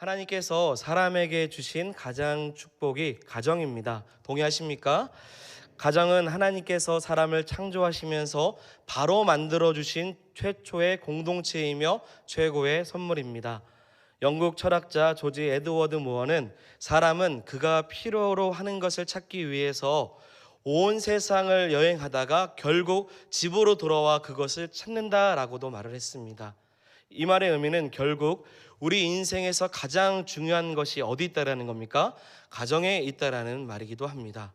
하나님께서 사람에게 주신 가장 축복이 가정입니다. 동의하십니까? 가정은 하나님께서 사람을 창조하시면서 바로 만들어 주신 최초의 공동체이며 최고의 선물입니다. 영국 철학자 조지 에드워드 무어는 사람은 그가 필요로 하는 것을 찾기 위해서 온 세상을 여행하다가 결국 집으로 돌아와 그것을 찾는다라고도 말을 했습니다. 이 말의 의미는 결국 우리 인생에서 가장 중요한 것이 어디 있다라는 겁니까? 가정에 있다라는 말이기도 합니다.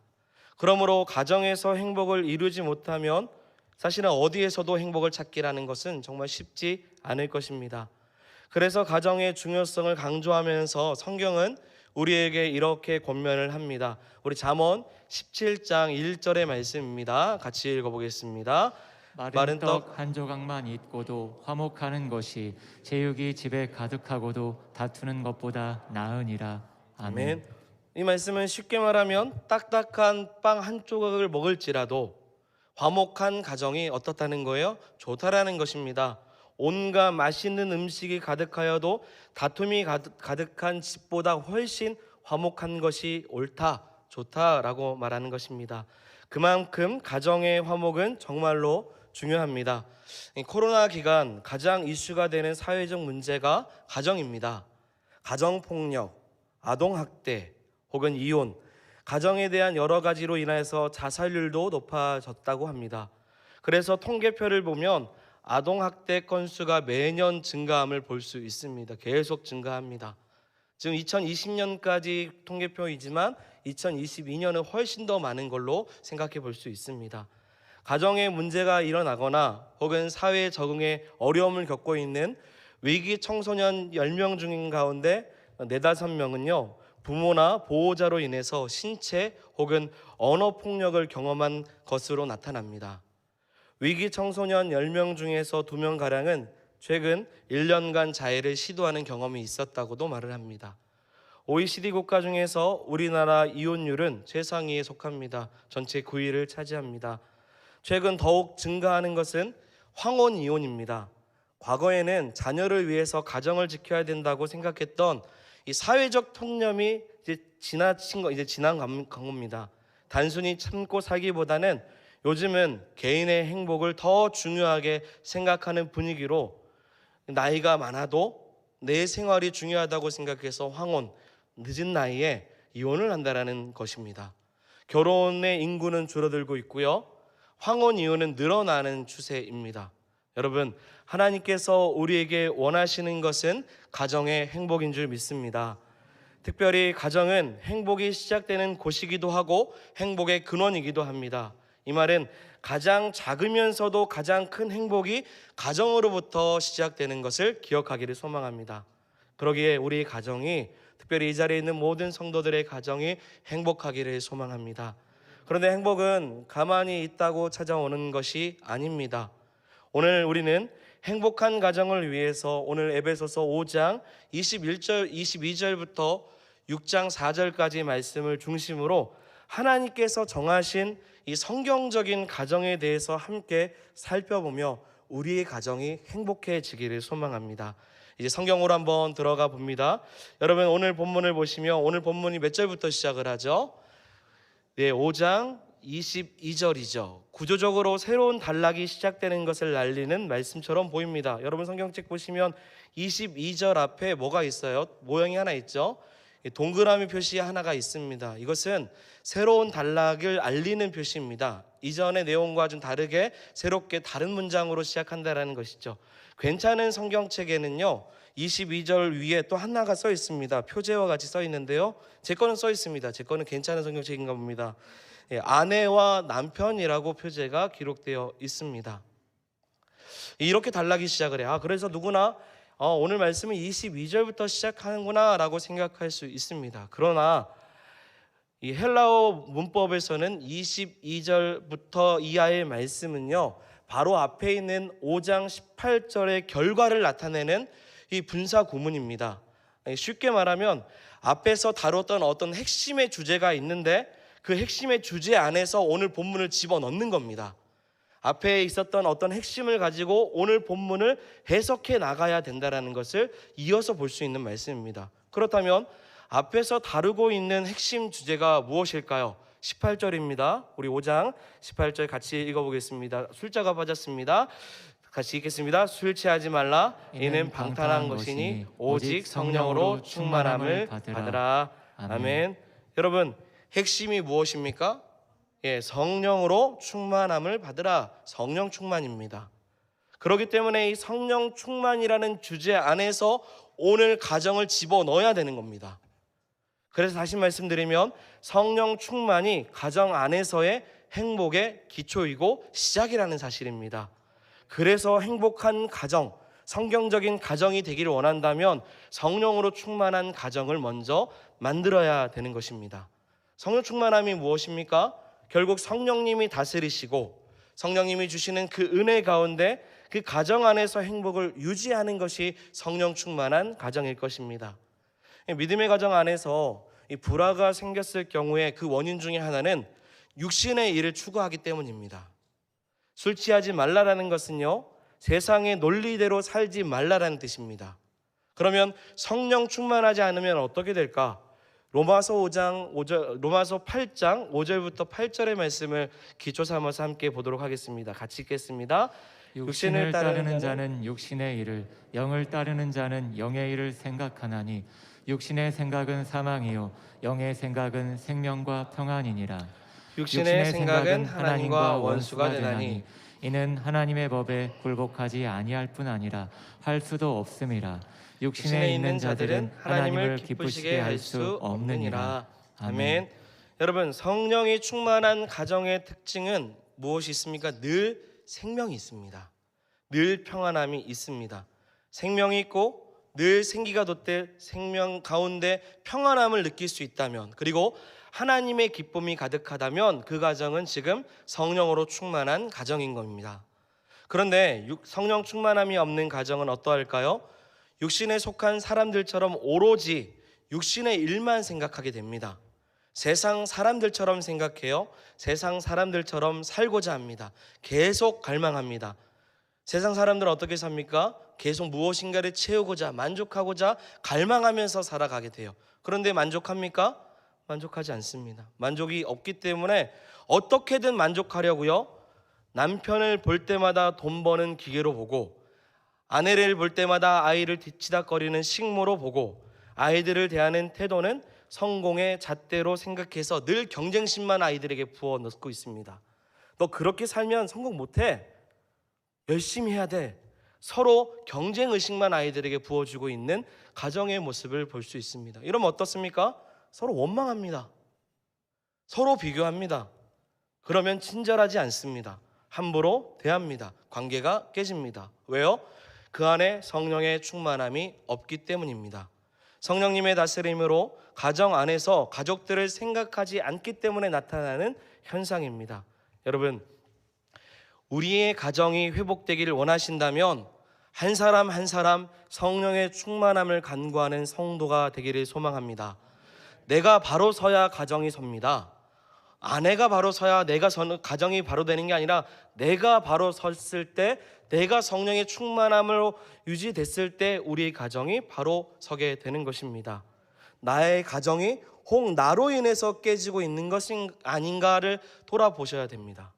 그러므로 가정에서 행복을 이루지 못하면 사실은 어디에서도 행복을 찾기라는 것은 정말 쉽지 않을 것입니다. 그래서 가정의 중요성을 강조하면서 성경은 우리에게 이렇게 권면을 합니다. 우리 잠언 17장 1절의 말씀입니다. 같이 읽어보겠습니다. 마른 떡 한 조각만 있고도 화목하는 것이 제육이 집에 가득하고도 다투는 것보다 나으니라. 아멘. 아멘. 이 말씀은 쉽게 말하면 딱딱한 빵 한 조각을 먹을지라도 화목한 가정이 어떻다는 거예요? 좋다라는 것입니다. 온갖 맛있는 음식이 가득하여도 다툼이 가득한 집보다 훨씬 화목한 것이 옳다, 좋다라고 말하는 것입니다. 그만큼 가정의 화목은 정말로 중요합니다. 코로나 기간 가장 이슈가 되는 사회적 문제가 가정입니다. 가정폭력, 아동학대 혹은 이혼, 가정에 대한 여러 가지로 인해서 자살률도 높아졌다고 합니다. 그래서 통계표를 보면 아동학대 건수가 매년 증가함을 볼 수 있습니다. 계속 증가합니다. 지금 2020년까지 통계표이지만 2022년은 훨씬 더 많은 걸로 생각해 볼 수 있습니다. 가정에 문제가 일어나거나 혹은 사회 적응에 어려움을 겪고 있는 위기 청소년 10명 중 가운데 4, 5명은요 부모나 보호자로 인해서 신체 혹은 언어 폭력을 경험한 것으로 나타납니다. 위기 청소년 10명 중에서 2명가량은 최근 1년간 자해를 시도하는 경험이 있었다고도 말을 합니다. OECD 국가 중에서 우리나라 이혼율은 최상위에 속합니다. 전체 9위를 차지합니다. 최근 더욱 증가하는 것은 황혼 이혼입니다. 과거에는 자녀를 위해서 가정을 지켜야 된다고 생각했던 이 사회적 통념이 지난 겁니다. 단순히 참고 살기보다는 요즘은 개인의 행복을 더 중요하게 생각하는 분위기로 나이가 많아도 내 생활이 중요하다고 생각해서 황혼, 늦은 나이에 이혼을 한다는 것입니다. 결혼의 인구는 줄어들고 있고요. 황혼 이혼은 늘어나는 추세입니다. 여러분, 하나님께서 우리에게 원하시는 것은 가정의 행복인 줄 믿습니다. 특별히 가정은 행복이 시작되는 곳이기도 하고 행복의 근원이기도 합니다. 이 말은 가장 작으면서도 가장 큰 행복이 가정으로부터 시작되는 것을 기억하기를 소망합니다. 그러기에 우리 가정이, 특별히 이 자리에 있는 모든 성도들의 가정이 행복하기를 소망합니다. 그런데 행복은 가만히 있다고 찾아오는 것이 아닙니다. 오늘 우리는 행복한 가정을 위해서 오늘 에베소서 5장 22절부터 6장 4절까지 말씀을 중심으로 하나님께서 정하신 이 성경적인 가정에 대해서 함께 살펴보며 우리의 가정이 행복해지기를 소망합니다. 이제 성경으로 한번 들어가 봅니다. 여러분, 오늘 본문을 보시면 오늘 본문이 몇 절부터 시작을 하죠? 네, 5장 22절이죠. 구조적으로 새로운 단락이 시작되는 것을 알리는 말씀처럼 보입니다. 여러분 성경책 보시면 22절 앞에 뭐가 있어요? 모형이 하나 있죠? 동그라미 표시 하나가 있습니다. 이것은 새로운 단락을 알리는 표시입니다. 이전의 내용과 좀 다르게 새롭게 다른 문장으로 시작한다는 것이죠. 괜찮은 성경책에는요 22절 위에 또 하나가 써 있습니다. 표제와 같이 써 있는데요, 제 거는 써 있습니다. 제 거는 괜찮은 성경책인가 봅니다. 아내와 남편이라고 표제가 기록되어 있습니다. 이렇게 단락이 시작을 해요. 그래서 누구나 오늘 말씀은 22절부터 시작하는구나 라고 생각할 수 있습니다. 그러나 이 헬라어 문법에서는 22절부터 이하의 말씀은요 바로 앞에 있는 5장 18절의 결과를 나타내는 이 분사 구문입니다. 쉽게 말하면 앞에서 다뤘던 어떤 핵심의 주제가 있는데 그 핵심의 주제 안에서 오늘 본문을 집어넣는 겁니다. 앞에 있었던 어떤 핵심을 가지고 오늘 본문을 해석해 나가야 된다는 것을 이어서 볼 수 있는 말씀입니다. 그렇다면 앞에서 다루고 있는 핵심 주제가 무엇일까요? 18절입니다. 우리 5장 18절 같이 읽어보겠습니다. 술자가 빠졌습니다. 같이 읽겠습니다. 술 취하지 말라. 이는 방탕한 것이니 오직 성령으로 충만함을 받으라. 아멘. 여러분, 핵심이 무엇입니까? 성령으로 충만함을 받으라. 성령 충만입니다. 그렇기 때문에 이 성령 충만이라는 주제 안에서 오늘 가정을 집어넣어야 되는 겁니다. 그래서 다시 말씀드리면 성령 충만이 가정 안에서의 행복의 기초이고 시작이라는 사실입니다. 그래서 행복한 가정, 성경적인 가정이 되기를 원한다면 성령으로 충만한 가정을 먼저 만들어야 되는 것입니다. 성령 충만함이 무엇입니까? 결국 성령님이 다스리시고 성령님이 주시는 그 은혜 가운데 그 가정 안에서 행복을 유지하는 것이 성령 충만한 가정일 것입니다. 믿음의 가정 안에서 이 불화가 생겼을 경우에 그 원인 중에 하나는 육신의 일을 추구하기 때문입니다. 술 취하지 말라라는 것은요, 세상의 논리대로 살지 말라라는 뜻입니다. 그러면 성령 충만하지 않으면 어떻게 될까? 로마서 8장 5절부터 8절의 말씀을 기초 삼아서 함께 보도록 하겠습니다. 같이 읽겠습니다. 육신을 따르는 자는 육신의 일을, 영을 따르는 자는 영의 일을 생각하나니 육신의 생각은 사망이요 영의 생각은 생명과 평안이니라. 육신의 생각은 하나님과 원수가 되나니 이는 하나님의 법에 굴복하지 아니할 뿐 아니라 할 수도 없음이라. 육신에 있는 자들은 하나님을 기쁘시게 할 수 없느니라. 아멘. 여러분, 성령이 충만한 가정의 특징은 무엇이 있습니까? 늘 생명이 있습니다. 늘 평안함이 있습니다. 생명이 있고 늘 생기가 돋되 생명 가운데 평안함을 느낄 수 있다면, 그리고 하나님의 기쁨이 가득하다면 그 가정은 지금 성령으로 충만한 가정인 겁니다. 그런데 성령 충만함이 없는 가정은 어떠할까요? 육신에 속한 사람들처럼 오로지 육신의 일만 생각하게 됩니다. 세상 사람들처럼 생각해요. 세상 사람들처럼 살고자 합니다. 계속 갈망합니다. 세상 사람들은 어떻게 삽니까? 계속 무엇인가를 채우고자, 만족하고자 갈망하면서 살아가게 돼요. 그런데 만족합니까? 만족하지 않습니다. 만족이 없기 때문에 어떻게든 만족하려고요, 남편을 볼 때마다 돈 버는 기계로 보고, 아내를 볼 때마다 아이를 뒤치다거리는 식모로 보고, 아이들을 대하는 태도는 성공의 잣대로 생각해서 늘 경쟁심만 아이들에게 부어넣고 있습니다. 너 그렇게 살면 성공 못해. 열심히 해야 돼. 서로 경쟁의식만 아이들에게 부어주고 있는 가정의 모습을 볼 수 있습니다. 이러면 어떻습니까? 서로 원망합니다. 서로 비교합니다. 그러면 친절하지 않습니다. 함부로 대합니다. 관계가 깨집니다. 왜요? 그 안에 성령의 충만함이 없기 때문입니다. 성령님의 다스림으로 가정 안에서 가족들을 생각하지 않기 때문에 나타나는 현상입니다. 여러분, 우리의 가정이 회복되기를 원하신다면 한 사람 한 사람 성령의 충만함을 간구하는 성도가 되기를 소망합니다. 내가 바로 서야 가정이 섭니다. 아내가 바로 서야 가정이 바로 되는 게 아니라, 내가 바로 섰을 때, 내가 성령의 충만함으로 유지됐을 때 우리의 가정이 바로 서게 되는 것입니다. 나의 가정이 혹 나로 인해서 깨지고 있는 것이 아닌가를 돌아보셔야 됩니다.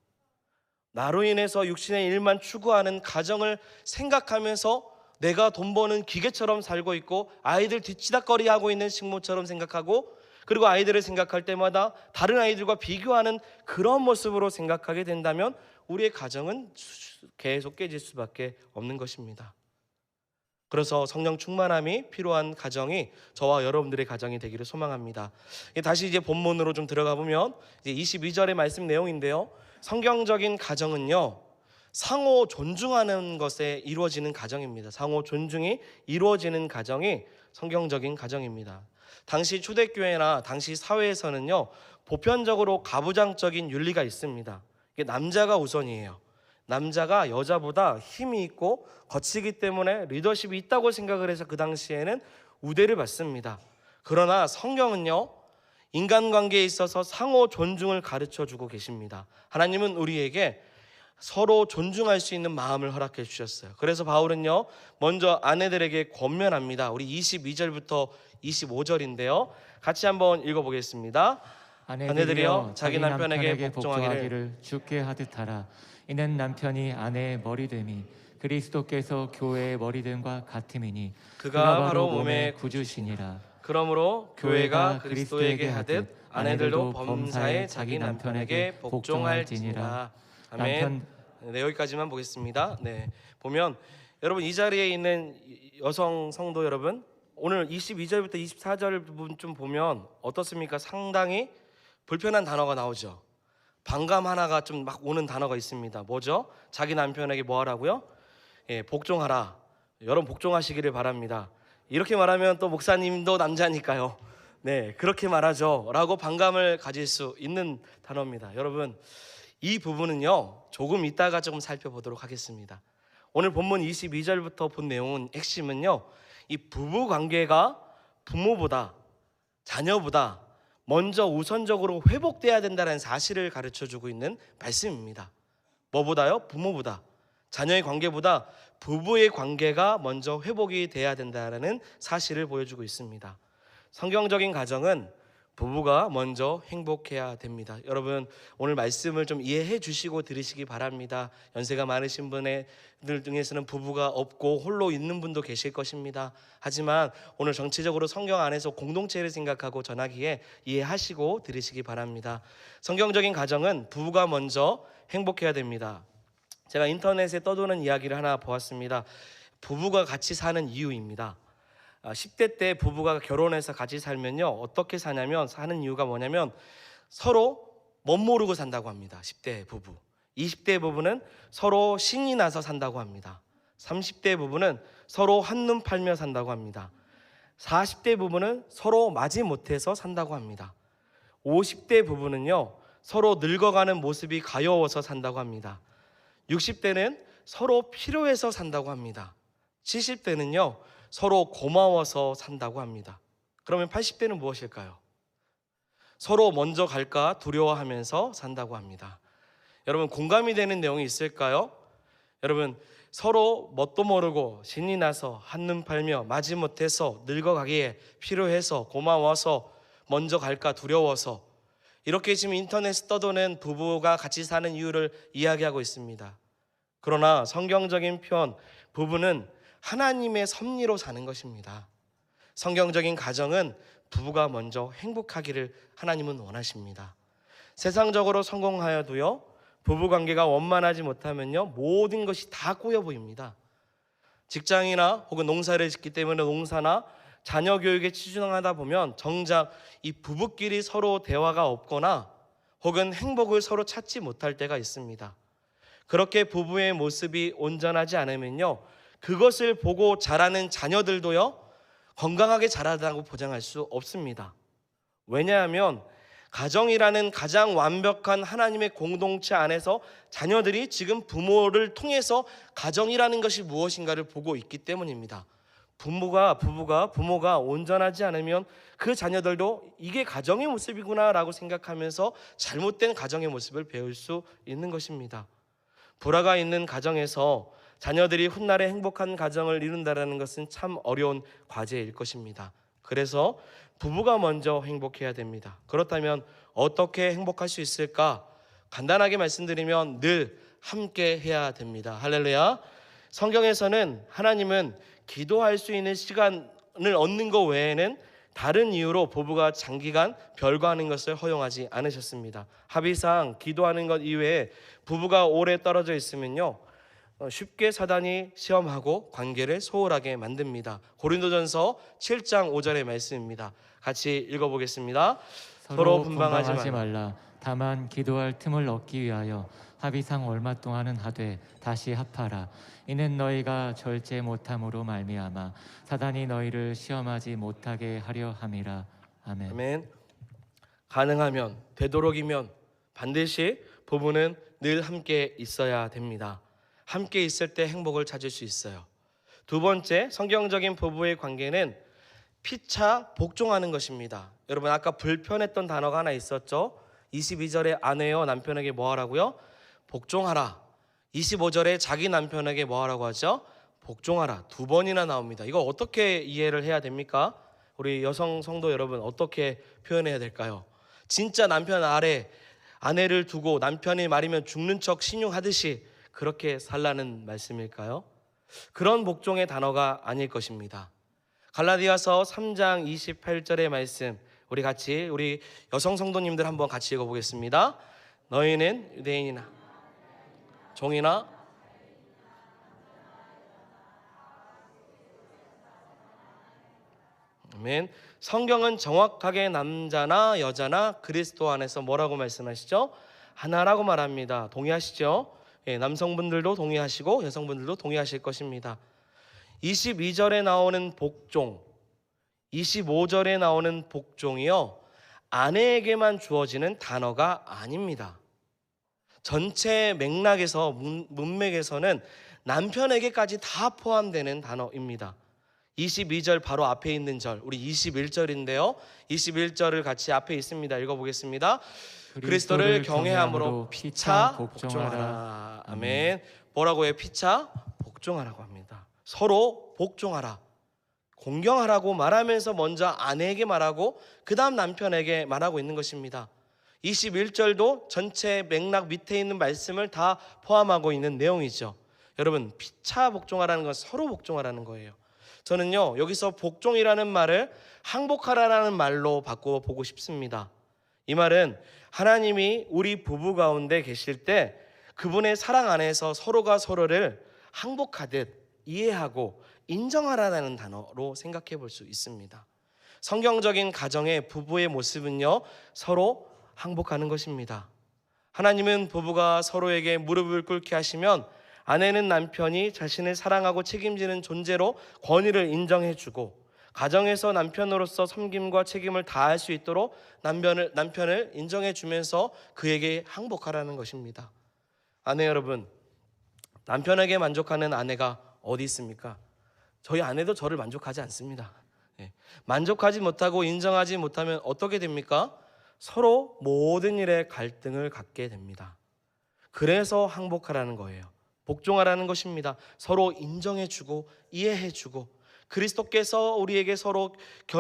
나로 인해서 육신의 일만 추구하는 가정을 생각하면서 내가 돈 버는 기계처럼 살고 있고, 아이들 뒤치다꺼리하고 있는 식모처럼 생각하고, 그리고 아이들을 생각할 때마다 다른 아이들과 비교하는 그런 모습으로 생각하게 된다면 우리의 가정은 계속 깨질 수밖에 없는 것입니다. 그래서 성령 충만함이 필요한 가정이 저와 여러분들의 가정이 되기를 소망합니다. 다시 이제 본문으로 좀 들어가 보면 이제 22절의 말씀 내용인데요, 성경적인 가정은요, 상호 존중하는 것에 이루어지는 가정입니다. 상호 존중이 이루어지는 가정이 성경적인 가정입니다. 당시 초대교회나 당시 사회에서는요, 보편적으로 가부장적인 윤리가 있습니다. 이게 남자가 우선이에요. 남자가 여자보다 힘이 있고 거치기 때문에 리더십이 있다고 생각을 해서 그 당시에는 우대를 받습니다. 그러나 성경은요, 인간관계에 있어서 상호 존중을 가르쳐주고 계십니다. 하나님은 우리에게 서로 존중할 수 있는 마음을 허락해 주셨어요. 그래서 바울은요, 먼저 아내들에게 권면합니다. 우리 22절부터 25절인데요. 같이 한번 읽어보겠습니다. 아내들이여 자기 남편에게 복종하기를 주께 하듯 하라. 이는 남편이 아내의 머리됨이 그리스도께서 교회의 머리됨과 같음이니 그가 바로 몸의 구주시니라. 그러므로 교회가 그리스도에게 하듯 아내들도 범사에 자기 남편에게 복종할지니라. 아멘. 네, 여기까지만 보겠습니다. 네, 보면 여러분 이 자리에 있는 여성 성도 여러분, 오늘 22절부터 24절 부분 좀 보면 어떻습니까? 상당히 불편한 단어가 나오죠. 반감 하나가 좀 막 오는 단어가 있습니다. 뭐죠? 자기 남편에게 뭐 하라고요? 예, 복종하라. 여러분 복종하시기를 바랍니다. 이렇게 말하면 또 목사님도 남자니까요. 네, 그렇게 말하죠 라고 반감을 가질 수 있는 단어입니다. 여러분 이 부분은요, 조금 이따가 조금 살펴보도록 하겠습니다. 오늘 본문 22절부터 본 내용은 핵심은요, 이 부부 관계가 부모보다 자녀보다 먼저 우선적으로 회복돼야 된다는 사실을 가르쳐주고 있는 말씀입니다. 뭐보다요? 부모보다, 자녀의 관계보다 부부의 관계가 먼저 회복이 돼야 된다는 사실을 보여주고 있습니다. 성경적인 가정은 부부가 먼저 행복해야 됩니다. 여러분 오늘 말씀을 좀 이해해 주시고 들으시기 바랍니다. 연세가 많으신 분들 중에서는 부부가 없고 홀로 있는 분도 계실 것입니다. 하지만 오늘 정치적으로 성경 안에서 공동체를 생각하고 전하기에 이해하시고 들으시기 바랍니다. 성경적인 가정은 부부가 먼저 행복해야 됩니다. 제가 인터넷에 떠도는 이야기를 하나 보았습니다. 부부가 같이 사는 이유입니다. 10대 때 부부가 결혼해서 같이 살면요, 어떻게 사냐면, 사는 이유가 뭐냐면 서로 멋모르고 산다고 합니다. 10대 부부. 20대 부부는 서로 신이 나서 산다고 합니다. 30대 부부는 서로 한눈 팔며 산다고 합니다. 40대 부부는 서로 마지못해서 산다고 합니다. 50대 부부는요, 서로 늙어가는 모습이 가여워서 산다고 합니다. 60대는 서로 필요해서 산다고 합니다. 70대는요 서로 고마워서 산다고 합니다. 그러면 80대는 무엇일까요? 서로 먼저 갈까 두려워하면서 산다고 합니다. 여러분 공감이 되는 내용이 있을까요? 여러분 서로 뭣도 모르고 신이 나서 한눈 팔며 마지못해서 늙어가기에 필요해서 고마워서 먼저 갈까 두려워서, 이렇게 지금 인터넷에 떠도는 부부가 같이 사는 이유를 이야기하고 있습니다. 그러나 성경적인 표현, 부부는 하나님의 섭리로 사는 것입니다. 성경적인 가정은 부부가 먼저 행복하기를 하나님은 원하십니다. 세상적으로 성공하여도요, 부부관계가 원만하지 못하면요, 모든 것이 다 꼬여 보입니다. 직장이나 혹은 농사를 짓기 때문에 농사나 자녀 교육에 치중하다 보면 정작 이 부부끼리 서로 대화가 없거나 혹은 행복을 서로 찾지 못할 때가 있습니다. 그렇게 부부의 모습이 온전하지 않으면요, 그것을 보고 자라는 자녀들도요, 건강하게 자라다고 보장할 수 없습니다. 왜냐하면 가정이라는 가장 완벽한 하나님의 공동체 안에서 자녀들이 지금 부모를 통해서 가정이라는 것이 무엇인가를 보고 있기 때문입니다. 부모가 온전하지 않으면 그 자녀들도 이게 가정의 모습이구나라고 생각하면서 잘못된 가정의 모습을 배울 수 있는 것입니다. 불화가 있는 가정에서 자녀들이 훗날에 행복한 가정을 이룬다는 것은 참 어려운 과제일 것입니다. 그래서 부부가 먼저 행복해야 됩니다. 그렇다면 어떻게 행복할 수 있을까? 간단하게 말씀드리면 늘 함께 해야 됩니다. 할렐루야. 성경에서는 하나님은 기도할 수 있는 시간을 얻는 것 외에는 다른 이유로 부부가 장기간 별거하는 것을 허용하지 않으셨습니다. 합의상 기도하는 것 이외에 부부가 오래 떨어져 있으면요, 쉽게 사단이 시험하고 관계를 소홀하게 만듭니다. 고린도전서 7장 5절의 말씀입니다. 같이 읽어보겠습니다. 서로 분방하지 말라. 다만 기도할 틈을 얻기 위하여 합의상 얼마 동안은 하되 다시 합하라. 이는 너희가 절제 못함으로 말미암아 사단이 너희를 시험하지 못하게 하려 함이라. 아멘. 아멘. 가능하면, 되도록이면 반드시 부부는 늘 함께 있어야 됩니다. 함께 있을 때 행복을 찾을 수 있어요. 두 번째, 성경적인 부부의 관계는 피차 복종하는 것입니다. 여러분 아까 불편했던 단어가 하나 있었죠. 22절에 아내여 남편에게 뭐 하라고요? 복종하라. 25절에 자기 남편에게 뭐 하라고 하죠? 복종하라. 2번이나 나옵니다. 이거 어떻게 이해를 해야 됩니까? 우리 여성 성도 여러분, 어떻게 표현해야 될까요? 진짜 남편 아래 아내를 두고 남편이 말이면 죽는 척 신용하듯이 그렇게 살라는 말씀일까요? 그런 복종의 단어가 아닐 것입니다. 갈라디아서 3장 28절의 말씀, 우리 여성 성도님들 한번 같이 읽어보겠습니다. 너희는 유대인이나 종이나 아멘. 성경은 정확하게 남자나 여자나 그리스도 안에서 뭐라고 말씀하시죠? 하나라고 말합니다. 동의하시죠? 예, 남성분들도 동의하시고 여성분들도 동의하실 것입니다. 22절에 나오는 복종, 25절에 나오는 복종이요, 아내에게만 주어지는 단어가 아닙니다. 전체 맥락에서, 문맥에서는 남편에게까지 다 포함되는 단어입니다. 22절 바로 앞에 있는 절, 우리 21절인데요. 21절을 같이 앞에 있습니다. 읽어보겠습니다. 그리스도를 경외함으로 피차 복종하라. 아멘. 뭐라고 해요? 피차 복종하라고 합니다. 서로 복종하라. 공경하라고 말하면서 먼저 아내에게 말하고 그 다음 남편에게 말하고 있는 것입니다. 21절도 전체 맥락 밑에 있는 말씀을 다 포함하고 있는 내용이죠. 여러분, 피차 복종하라는 건 서로 복종하라는 거예요. 저는요, 여기서 복종이라는 말을 항복하라는 말로 바꾸어 보고 싶습니다. 이 말은 하나님이 우리 부부 가운데 계실 때 그분의 사랑 안에서 서로가 서로를 항복하듯 이해하고 인정하라는 단어로 생각해 볼 수 있습니다. 성경적인 가정의 부부의 모습은요, 서로 항복하는 것입니다. 하나님은 부부가 서로에게 무릎을 꿇게 하시면 아내는 남편이 자신을 사랑하고 책임지는 존재로 권위를 인정해주고, 가정에서 남편으로서 섬김과 책임을 다할 수 있도록 남편을 인정해주면서 그에게 항복하라는 것입니다. 아내 여러분, 남편에게 만족하는 아내가 어디 있습니까? 저희 아내도 저를 만족하지 않습니다. 만족하지 못하고 인정하지 못하면 어떻게 됩니까? 서로 모든 일에 갈등을 갖게 됩니다. 그래서 항복하라는 거예요. 복종하라는 것입니다. 서로 인정해주고 이해해주고, 그리스도께서 우리에게 서로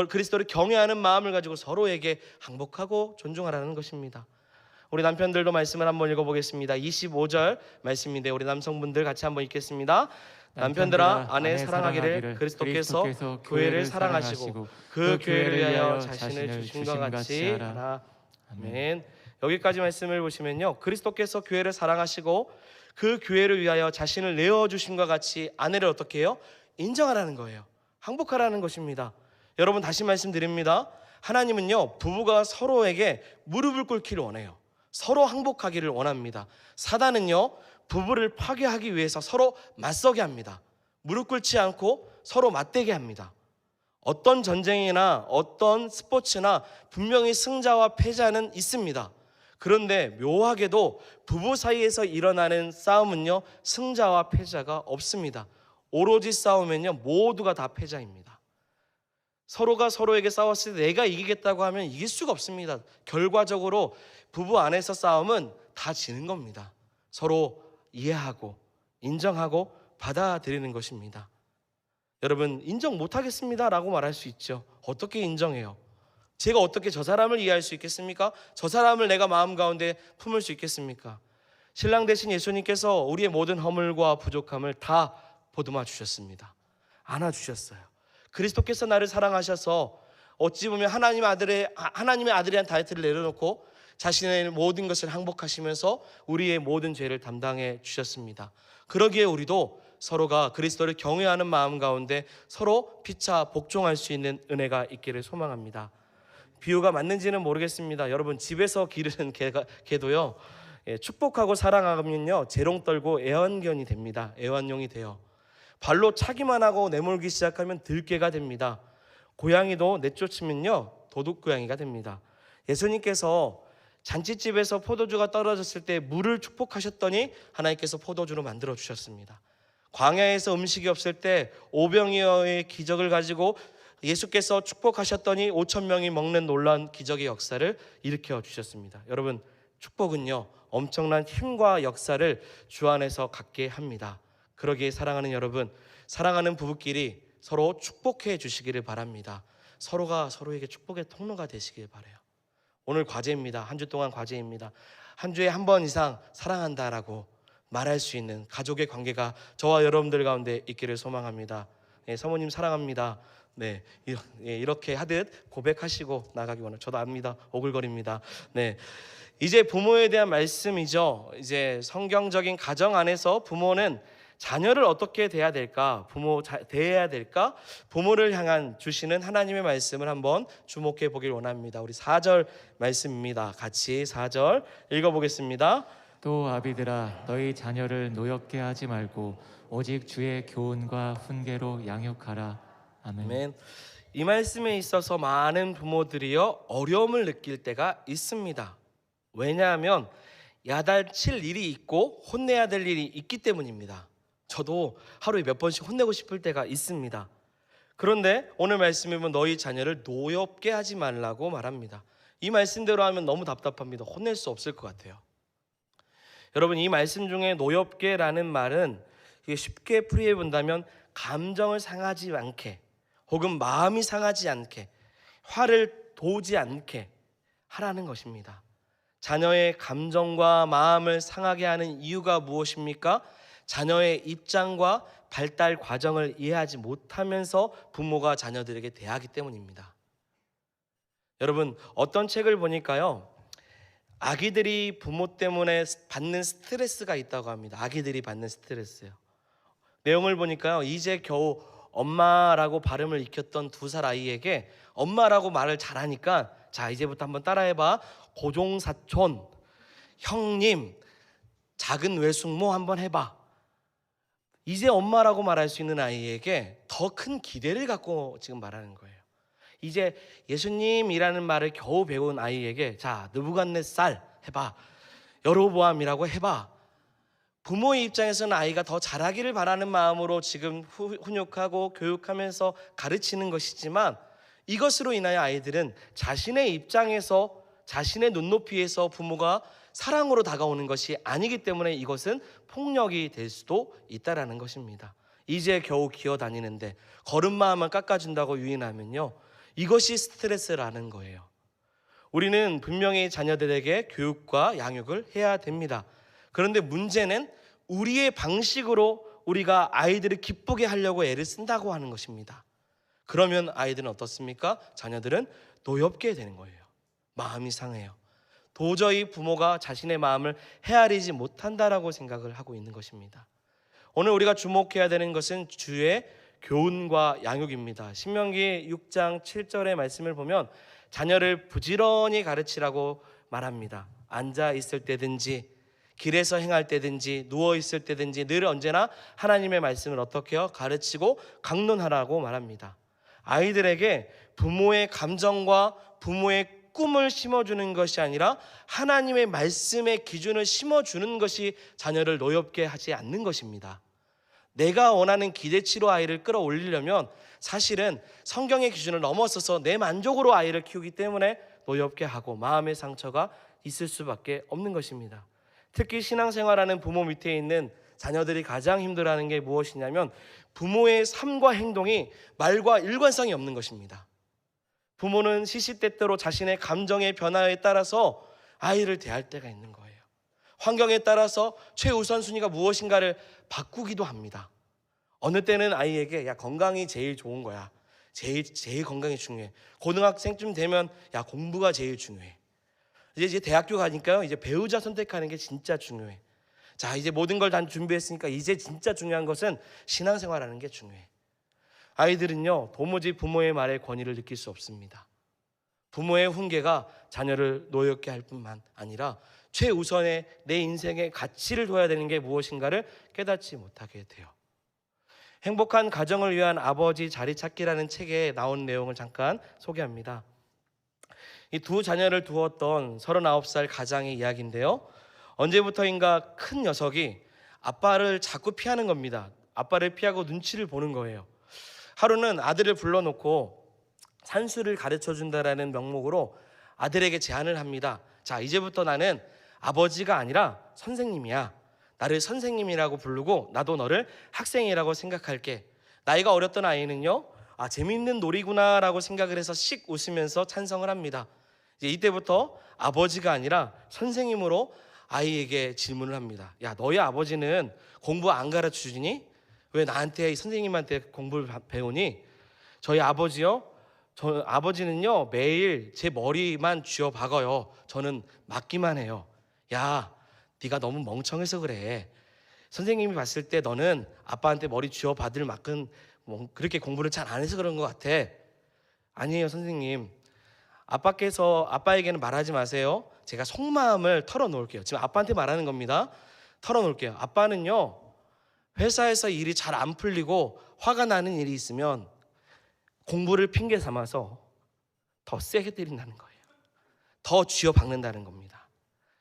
그리스도를 경외하는 마음을 가지고 서로에게 항복하고 존중하라는 것입니다. 우리 남편들도 말씀을 한번 읽어보겠습니다. 25절 말씀인데 우리 남성분들 같이 한번 읽겠습니다. 남편들아 아내 사랑하기를 그리스도께서 교회를 사랑하시고 그 교회를 위하여 자신을 주신 것 같이 하라. 아멘. 여기까지 말씀을 보시면요, 그리스도께서 교회를 사랑하시고 그 교회를 위하여 자신을 내어주신 것 같이 아내를 어떻게 해요? 인정하라는 거예요. 항복하라는 것입니다. 여러분, 다시 말씀드립니다. 하나님은요, 부부가 서로에게 무릎을 꿇기를 원해요. 서로 항복하기를 원합니다. 사단은요, 부부를 파괴하기 위해서 서로 맞서게 합니다. 무릎 꿇지 않고 서로 맞대게 합니다. 어떤 전쟁이나 어떤 스포츠나 분명히 승자와 패자는 있습니다. 그런데 묘하게도 부부 사이에서 일어나는 싸움은요, 승자와 패자가 없습니다. 오로지 싸우면요, 모두가 다 패자입니다. 서로가 서로에게 싸웠을 때 내가 이기겠다고 하면 이길 수가 없습니다. 결과적으로 부부 안에서 싸움은 다 지는 겁니다. 서로 이해하고 인정하고 받아들이는 것입니다. 여러분, 인정 못하겠습니다 라고 말할 수 있죠. 어떻게 인정해요? 제가 어떻게 저 사람을 이해할 수 있겠습니까? 저 사람을 내가 마음 가운데 품을 수 있겠습니까? 신랑 되신 예수님께서 우리의 모든 허물과 부족함을 다 보듬어 주셨습니다. 안아주셨어요. 그리스도께서 나를 사랑하셔서 어찌 보면 하나님의 아들이란 타이틀을 내려놓고 자신의 모든 것을 항복하시면서 우리의 모든 죄를 담당해 주셨습니다. 그러기에 우리도 서로가 그리스도를 경외하는 마음 가운데 서로 피차 복종할 수 있는 은혜가 있기를 소망합니다. 비유가 맞는지는 모르겠습니다. 여러분, 집에서 기르는 개도요, 축복하고 사랑하면요, 재롱 떨고 애완견이 됩니다. 애완용이 돼요. 발로 차기만 하고 내몰기 시작하면 들개가 됩니다. 고양이도 내쫓으면요, 도둑고양이가 됩니다. 예수님께서 잔치집에서 포도주가 떨어졌을 때 물을 축복하셨더니 하나님께서 포도주로 만들어 주셨습니다. 광야에서 음식이 없을 때 오병이어의 기적을 가지고 예수께서 축복하셨더니 5,000명이 먹는 놀라운 기적의 역사를 일으켜 주셨습니다. 여러분, 축복은요, 엄청난 힘과 역사를 주 안에서 갖게 합니다. 그러기에 사랑하는 여러분, 사랑하는 부부끼리 서로 축복해 주시기를 바랍니다. 서로가 서로에게 축복의 통로가 되시길 바라요. 오늘 과제입니다. 한 주 동안 과제입니다. 한 주에 한 번 이상 사랑한다라고 말할 수 있는 가족의 관계가 저와 여러분들 가운데 있기를 소망합니다. 네, 사모님 사랑합니다. 네, 이렇게 하듯 고백하시고 나가기 원합니다. 저도 압니다. 오글거립니다. 네, 이제 부모에 대한 말씀이죠. 이제 성경적인 가정 안에서 부모는 자녀를 어떻게 대해야 될까? 대해야 될까? 부모를 향한 주시는 하나님의 말씀을 한번 주목해 보길 원합니다. 우리 4절 말씀입니다. 같이 4절 읽어보겠습니다. 또 아비들아 너희 자녀를 노엽게 하지 말고 오직 주의 교훈과 훈계로 양육하라. 아멘. 아멘. 이 말씀에 있어서 많은 부모들이요 어려움을 느낄 때가 있습니다. 왜냐하면 야단칠 일이 있고 혼내야 될 일이 있기 때문입니다. 저도 하루에 몇 번씩 혼내고 싶을 때가 있습니다. 그런데 오늘 말씀에 보면 너희 자녀를 노엽게 하지 말라고 말합니다. 이 말씀대로 하면 너무 답답합니다. 혼낼 수 없을 것 같아요. 여러분, 이 말씀 중에 노엽게라는 말은 쉽게 풀이해 본다면 감정을 상하지 않게 혹은 마음이 상하지 않게 화를 도우지 않게 하라는 것입니다. 자녀의 감정과 마음을 상하게 하는 이유가 무엇입니까? 자녀의 입장과 발달 과정을 이해하지 못하면서 부모가 자녀들에게 대하기 때문입니다. 여러분, 어떤 책을 보니까요, 아기들이 부모 때문에 받는 스트레스가 있다고 합니다. 아기들이 받는 스트레스요. 내용을 보니까요, 이제 겨우 엄마라고 발음을 익혔던 2살 아이에게 엄마라고 말을 잘하니까 자, 이제부터 한번 따라해봐. 고종사촌, 형님, 작은 외숙모 한번 해봐. 이제 엄마라고 말할 수 있는 아이에게 더 큰 기대를 갖고 지금 말하는 거예요. 이제 예수님이라는 말을 겨우 배운 아이에게 자, 느부갓네살 해봐. 여로보암이라고 해봐. 부모의 입장에서는 아이가 더 잘하기를 바라는 마음으로 지금 훈육하고 교육하면서 가르치는 것이지만 이것으로 인하여 아이들은 자신의 입장에서 자신의 눈높이에서 부모가 사랑으로 다가오는 것이 아니기 때문에 이것은 폭력이 될 수도 있다라는 것입니다. 이제 겨우 기어다니는데 걸음마만 깎아준다고 유인하면요, 이것이 스트레스라는 거예요. 우리는 분명히 자녀들에게 교육과 양육을 해야 됩니다. 그런데 문제는 우리의 방식으로 우리가 아이들을 기쁘게 하려고 애를 쓴다고 하는 것입니다. 그러면 아이들은 어떻습니까? 자녀들은 노엽게 되는 거예요. 마음이 상해요. 도저히 부모가 자신의 마음을 헤아리지 못한다라고 생각을 하고 있는 것입니다. 오늘 우리가 주목해야 되는 것은 주의 교훈과 양육입니다. 신명기 6장 7절의 말씀을 보면 자녀를 부지런히 가르치라고 말합니다. 앉아 있을 때든지 길에서 행할 때든지 누워 있을 때든지 늘 언제나 하나님의 말씀을 어떻게 해요? 가르치고 강론하라고 말합니다. 아이들에게 부모의 감정과 부모의 꿈을 심어주는 것이 아니라 하나님의 말씀의 기준을 심어주는 것이 자녀를 노엽게 하지 않는 것입니다. 내가 원하는 기대치로 아이를 끌어올리려면 사실은 성경의 기준을 넘어서서 내 만족으로 아이를 키우기 때문에 노엽게 하고 마음의 상처가 있을 수밖에 없는 것입니다. 특히 신앙생활하는 부모 밑에 있는 자녀들이 가장 힘들어하는 게 무엇이냐면 부모의 삶과 행동이 말과 일관성이 없는 것입니다. 부모는 시시때때로 자신의 감정의 변화에 따라서 아이를 대할 때가 있는 거예요. 환경에 따라서 최우선순위가 무엇인가를 바꾸기도 합니다. 어느 때는 아이에게 야, 건강이 제일 좋은 거야. 제일 건강이 중요해. 고등학생쯤 되면 야, 공부가 제일 중요해. 이제 대학교 가니까요, 이제 배우자 선택하는 게 진짜 중요해. 자, 이제 모든 걸 다 준비했으니까 이제 진짜 중요한 것은 신앙생활하는 게 중요해. 아이들은요, 도무지 부모의 말에 권위를 느낄 수 없습니다. 부모의 훈계가 자녀를 노엽게 할 뿐만 아니라 최우선의 내 인생의 가치를 둬야 되는 게 무엇인가를 깨닫지 못하게 돼요. 행복한 가정을 위한 아버지 자리 찾기라는 책에 나온 내용을 잠깐 소개합니다. 이 2 자녀를 두었던 39살 가장의 이야기인데요, 언제부터인가 큰 녀석이 아빠를 자꾸 피하는 겁니다. 아빠를 피하고 눈치를 보는 거예요. 하루는 아들을 불러놓고 산수를 가르쳐준다라는 명목으로 아들에게 제안을 합니다. 자, 이제부터 나는 아버지가 아니라 선생님이야. 나를 선생님이라고 부르고 나도 너를 학생이라고 생각할게. 나이가 어렸던 아이는요, 재밌는 놀이구나 라고 생각을 해서 씩 웃으면서 찬성을 합니다. 이제 이때부터 아버지가 아니라 선생님으로 아이에게 질문을 합니다. 야, 너희 아버지는 공부 안 가르쳐 주니? 왜 나한테, 선생님한테 공부를 배우니? 저희 아버지요, 저 아버지는요 매일 제 머리만 쥐어 박아요. 저는 맞기만 해요. 야, 네가 너무 멍청해서 그래. 선생님이 봤을 때 너는 아빠한테 머리 쥐어 받을 만큼 그렇게 공부를 잘 안 해서 그런 것 같아. 아니에요, 선생님. 아빠에게는 말하지 마세요. 제가 속마음을 털어놓을게요. 지금 아빠한테 말하는 겁니다. 털어놓을게요. 아빠는요, 회사에서 일이 잘 안 풀리고 화가 나는 일이 있으면 공부를 핑계 삼아서 더 세게 때린다는 거예요. 더 쥐어 박는다는 겁니다.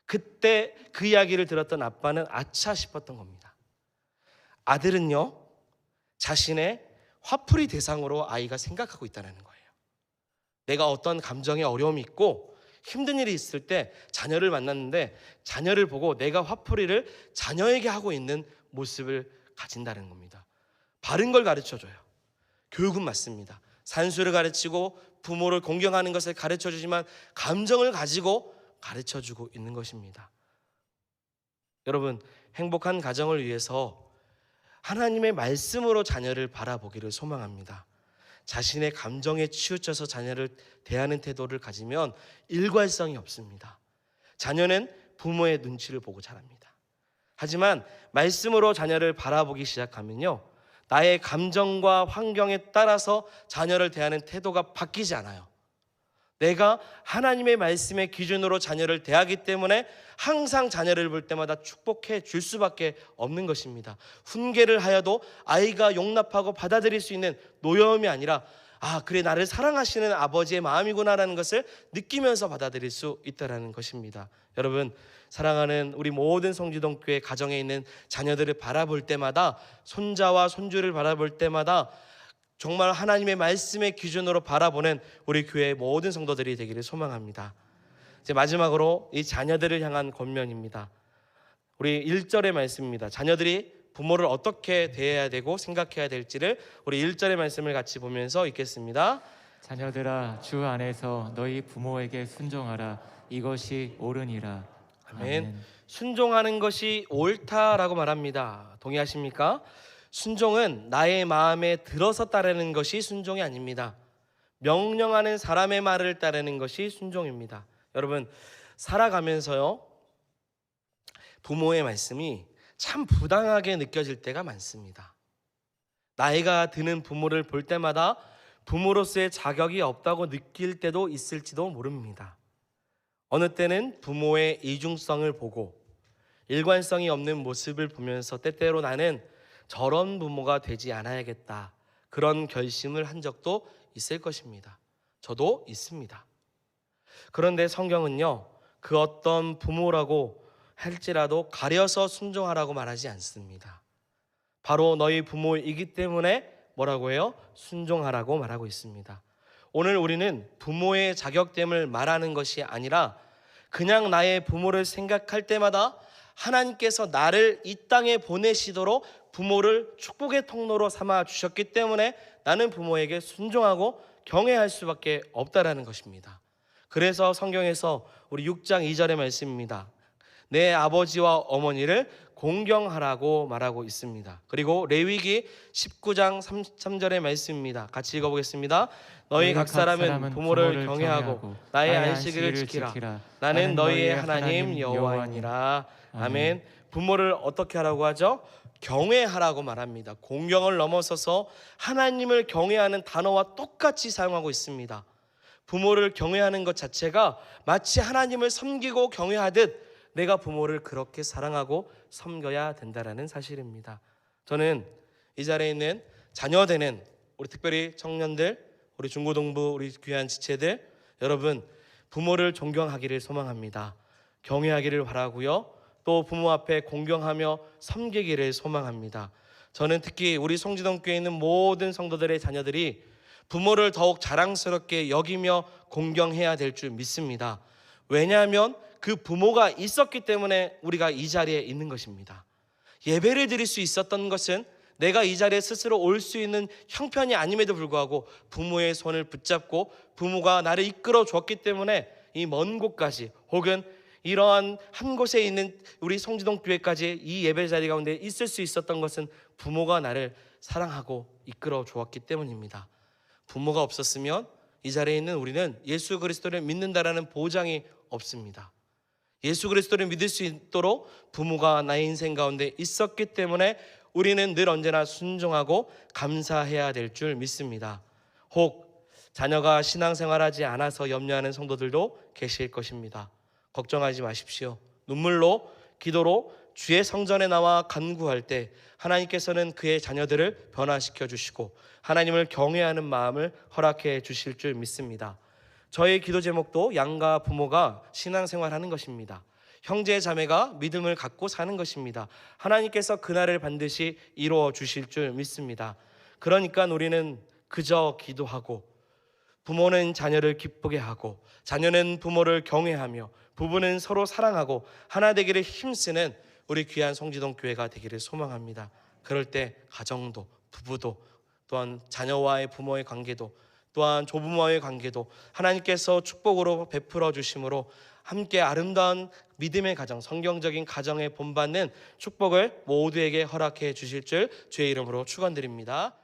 그때 그 이야기를 들었던 아빠는 아차 싶었던 겁니다. 아들은요, 자신의 화풀이 대상으로 아이가 생각하고 있다는 거예요. 내가 어떤 감정에 어려움이 있고 힘든 일이 있을 때 자녀를 만났는데 자녀를 보고 내가 화풀이를 자녀에게 하고 있는 모습을 가진다는 겁니다. 바른 걸 가르쳐줘요. 교육은 맞습니다. 산수를 가르치고 부모를 공경하는 것을 가르쳐주지만 감정을 가지고 가르쳐주고 있는 것입니다. 여러분, 행복한 가정을 위해서 하나님의 말씀으로 자녀를 바라보기를 소망합니다. 자신의 감정에 치우쳐서 자녀를 대하는 태도를 가지면 일관성이 없습니다. 자녀는 부모의 눈치를 보고 자랍니다. 하지만 말씀으로 자녀를 바라보기 시작하면요, 나의 감정과 환경에 따라서 자녀를 대하는 태도가 바뀌지 않아요. 내가 하나님의 말씀의 기준으로 자녀를 대하기 때문에 항상 자녀를 볼 때마다 축복해 줄 수밖에 없는 것입니다. 훈계를 하여도 아이가 용납하고 받아들일 수 있는 노여움이 아니라 그래, 나를 사랑하시는 아버지의 마음이구나라는 것을 느끼면서 받아들일 수 있다는 것입니다. 여러분, 사랑하는 우리 모든 성지동교회 가정에 있는 자녀들을 바라볼 때마다, 손자와 손주를 바라볼 때마다 정말 하나님의 말씀의 기준으로 바라보는 우리 교회의 모든 성도들이 되기를 소망합니다. 이제 마지막으로 이 자녀들을 향한 권면입니다. 우리 1절의 말씀입니다. 자녀들이 부모를 어떻게 대해야 되고 생각해야 될지를 우리 1절의 말씀을 같이 보면서 읽겠습니다. 자녀들아, 주 안에서 너희 부모에게 순종하라. 이것이 옳으니라. 아멘. 순종하는 것이 옳다라고 말합니다. 동의하십니까? 순종은 나의 마음에 들어서 따르는 것이 순종이 아닙니다. 명령하는 사람의 말을 따르는 것이 순종입니다. 여러분, 살아가면서요, 부모의 말씀이 참 부당하게 느껴질 때가 많습니다. 나이가 드는 부모를 볼 때마다 부모로서의 자격이 없다고 느낄 때도 있을지도 모릅니다. 어느 때는 부모의 이중성을 보고 일관성이 없는 모습을 보면서 때때로 나는 저런 부모가 되지 않아야겠다, 그런 결심을 한 적도 있을 것입니다. 저도 있습니다. 그런데 성경은요, 그 어떤 부모라고 할지라도 가려서 순종하라고 말하지 않습니다. 바로 너희 부모이기 때문에 뭐라고 해요? 순종하라고 말하고 있습니다. 오늘 우리는 부모의 자격됨을 말하는 것이 아니라 그냥 나의 부모를 생각할 때마다 하나님께서 나를 이 땅에 보내시도록 부모를 축복의 통로로 삼아 주셨기 때문에 나는 부모에게 순종하고 경외할 수밖에 없다라는 것입니다. 그래서 성경에서 우리 6장 2절의 말씀입니다. 내 아버지와 어머니를 공경하라고 말하고 있습니다. 그리고 레위기 19장 33절의 말씀입니다. 같이 읽어보겠습니다. 너희 각 사람은 부모를 경외하고 나의 안식일을 지키라. 나는 너희의 하나님 여호와이니라. 아멘. 부모를 어떻게 하라고 하죠? 경외하라고 말합니다. 공경을 넘어서서 하나님을 경외하는 단어와 똑같이 사용하고 있습니다. 부모를 경외하는 것 자체가 마치 하나님을 섬기고 경외하듯 내가 부모를 그렇게 사랑하고 섬겨야 된다는 사실입니다. 저는 이 자리에 있는 자녀되는 우리 특별히 청년들, 우리 중고등부, 우리 귀한 지체들, 여러분, 부모를 존경하기를 소망합니다. 경외하기를 바라고요, 또 부모 앞에 공경하며 섬기기를 소망합니다. 저는 특히 우리 송지동교회에 있는 모든 성도들의 자녀들이 부모를 더욱 자랑스럽게 여기며 공경해야 될 줄 믿습니다. 왜냐하면 그 부모가 있었기 때문에 우리가 이 자리에 있는 것입니다. 예배를 드릴 수 있었던 것은 내가 이 자리에 스스로 올 수 있는 형편이 아님에도 불구하고 부모의 손을 붙잡고 부모가 나를 이끌어 주었기 때문에 이 먼 곳까지 혹은 이러한 한 곳에 있는 우리 송지동 교회까지 이 예배 자리 가운데 있을 수 있었던 것은 부모가 나를 사랑하고 이끌어 주었기 때문입니다. 부모가 없었으면 이 자리에 있는 우리는 예수 그리스도를 믿는다라는 보장이 없습니다. 예수 그리스도를 믿을 수 있도록 부모가 나의 인생 가운데 있었기 때문에 우리는 늘 언제나 순종하고 감사해야 될 줄 믿습니다. 혹 자녀가 신앙생활하지 않아서 염려하는 성도들도 계실 것입니다. 걱정하지 마십시오. 눈물로 기도로 주의 성전에 나와 간구할 때 하나님께서는 그의 자녀들을 변화시켜 주시고 하나님을 경외하는 마음을 허락해 주실 줄 믿습니다. 저의 기도 제목도 양가 부모가 신앙생활하는 것입니다. 형제 자매가 믿음을 갖고 사는 것입니다. 하나님께서 그날을 반드시 이루어 주실 줄 믿습니다. 그러니까 우리는 그저 기도하고 부모는 자녀를 기쁘게 하고 자녀는 부모를 경외하며 부부는 서로 사랑하고 하나 되기를 힘쓰는 우리 귀한 송지동 교회가 되기를 소망합니다. 그럴 때 가정도 부부도 또한 자녀와의 부모의 관계도 또한 조부모와의 관계도 하나님께서 축복으로 베풀어 주심으로 함께 아름다운 믿음의 가정, 성경적인 가정에 본받는 축복을 모두에게 허락해 주실 줄 주의 이름으로 축원드립니다.